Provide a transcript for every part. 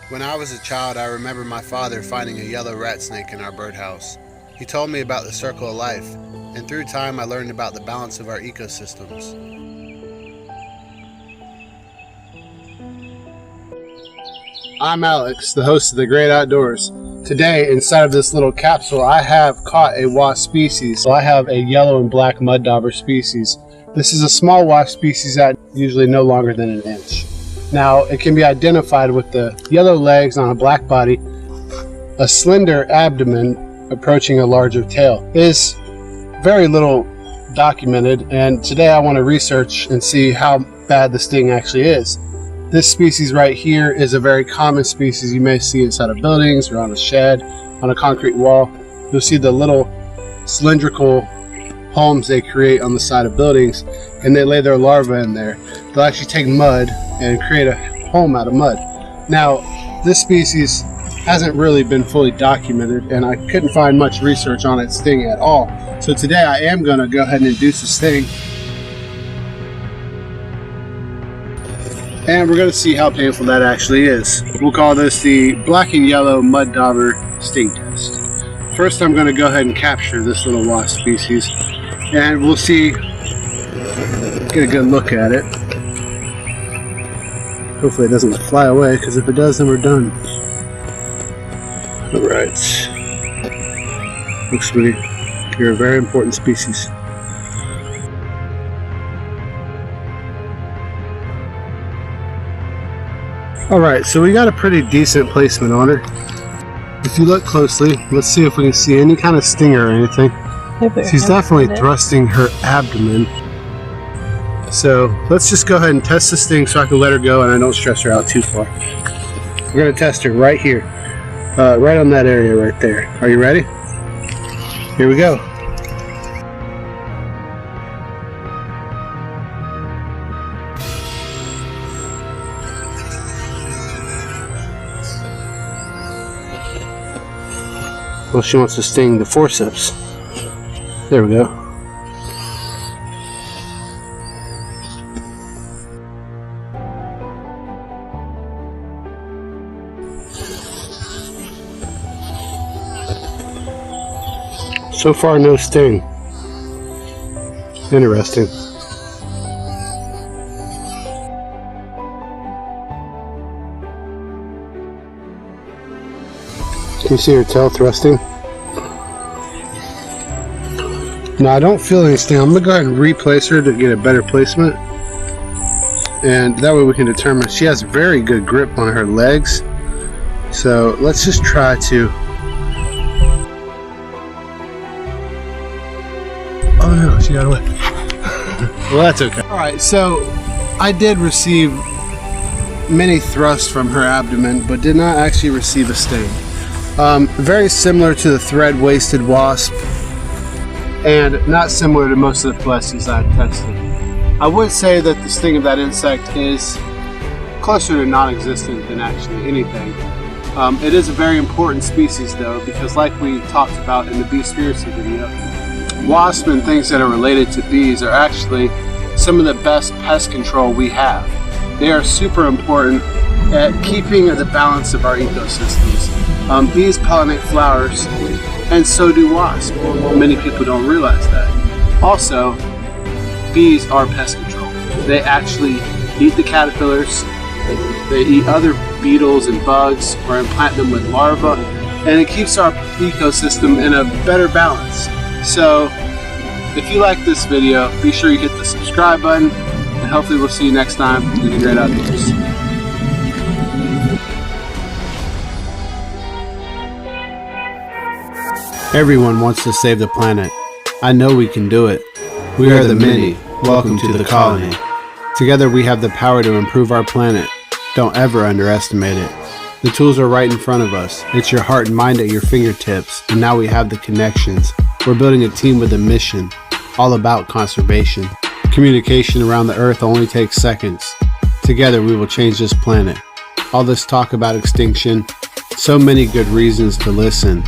When I was a child, I remember my father finding a yellow rat snake in our birdhouse. He told me about the circle of life, and through time I learned about the balance of our ecosystems. I'm Alex, the host of The Great Outdoors. Today, inside of this little capsule, I have caught a wasp species. So I have a yellow and black mud dauber species. This is a small wasp species that usually no longer than an inch. Now, it can be identified with the yellow legs on a black body, a slender abdomen approaching a larger tail. It is very little documented, and today I want to research and see how bad the sting actually is. This species right here is a very common species you may see inside of buildings or on a shed, on a concrete wall. You'll see the little cylindrical homes they create on the side of buildings, and they lay their larvae in there. They'll actually take mud and create a home out of mud. Now, this species hasn't really been fully documented, and I couldn't find much research on its sting at all. So today I am going to go ahead and induce a sting, and we're going to see how painful that actually is. We'll call this the black and yellow mud dauber sting test. First, I'm going to go ahead and capture this little wasp species, and we'll see, get a good look at it. Hopefully it doesn't fly away, because if it does, then we're done. Alright. Looks to me you're a very important species. Alright, so we got a pretty decent placement on her. If you look closely, let's see if we can see any kind of stinger or anything. She's definitely thrusting her abdomen. So let's just go ahead and test this thing so I can let her go and I don't stress her out too far. We're going to test her right here. Right on that area right there. Are you ready? Here we go. Well, she wants to sting the forceps. There we go. So far, no sting. Interesting. Can you see her tail thrusting? Now, I don't feel any sting. I'm going to go ahead and replace her to get a better placement. And that way we can determine. She has very good grip on her legs. So let's just try to... Oh no, she got away. Well, that's okay. Alright, so I did receive many thrusts from her abdomen, but did not actually receive a sting. Very similar to the thread-waisted wasp, and not similar to most of the Phylestes I've tested. I would say that the sting of that insect is closer to non-existent than actually anything. It is a very important species though, because like we talked about in the Beespiracy video, wasps and things that are related to bees are actually some of the best pest control we have. They are super important at keeping the balance of our ecosystems. Bees pollinate flowers, and so do wasps. Many people don't realize that. Also, bees are pest control. They actually eat the caterpillars, they eat other beetles and bugs, or implant them with larvae, and it keeps our ecosystem in a better balance. So, if you like this video, be sure you hit the subscribe button, and hopefully we'll see you next time in The Great Outdoors. Everyone wants to save the planet. I know we can do it. We are the many. Welcome to the colony. Together we have the power to improve our planet. Don't ever underestimate it. The tools are right in front of us. It's your heart and mind at your fingertips, and now we have the connections. We're building a team with a mission, all about conservation. Communication around the earth only takes seconds. Together we will change this planet. All this talk about extinction, so many good reasons to listen.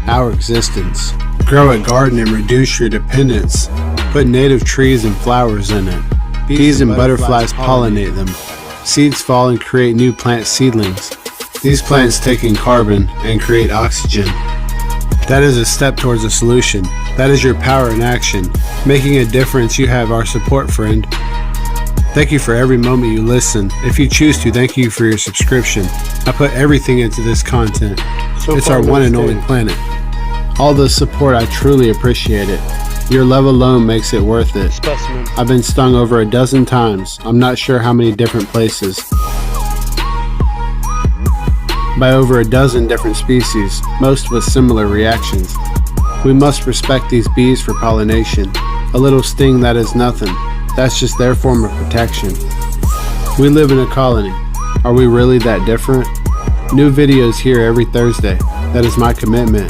Our existence. Grow a garden and reduce your dependence. Put native trees and flowers in it. Bees and butterflies pollinate them. Seeds fall and create new plant seedlings. These plants take in carbon and create oxygen. That is a step towards a solution. That is your power in action. Making a difference, you have our support, friend. Thank you for every moment you listen. If you choose to, thank you for your subscription. I put everything into this content. It's our one and only planet. All the support, I truly appreciate it. Your love alone makes it worth it. Specimen. I've been stung over a dozen times. I'm not sure how many different places. By over a dozen different species, most with similar reactions. We must respect these bees for pollination. A little sting, that is nothing. That's just their form of protection. We live in a colony. Are we really that different? New videos here every Thursday. That is my commitment.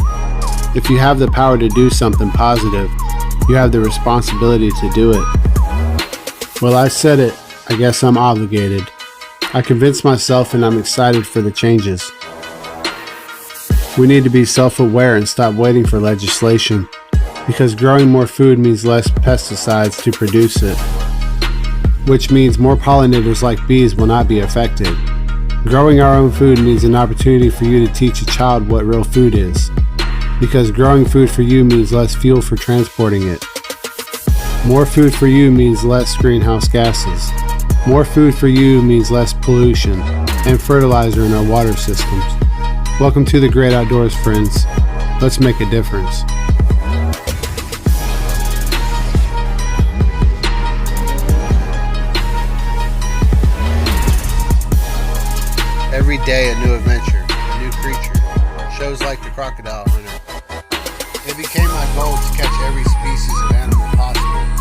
If you have the power to do something positive, you have the responsibility to do it. Well, I said it. I guess I'm obligated. I convinced myself and I'm excited for the changes. We need to be self-aware and stop waiting for legislation, because growing more food means less pesticides to produce it, which means more pollinators like bees will not be affected. Growing our own food means an opportunity for you to teach a child what real food is, because growing food for you means less fuel for transporting it. More food for you means less greenhouse gases. More food for you means less pollution and fertilizer in our water systems. Welcome to the great outdoors, friends. Let's make a difference. Every day a new adventure, a new creature. Shows like the Crocodile Hunter. It became my goal to catch every species of animal possible.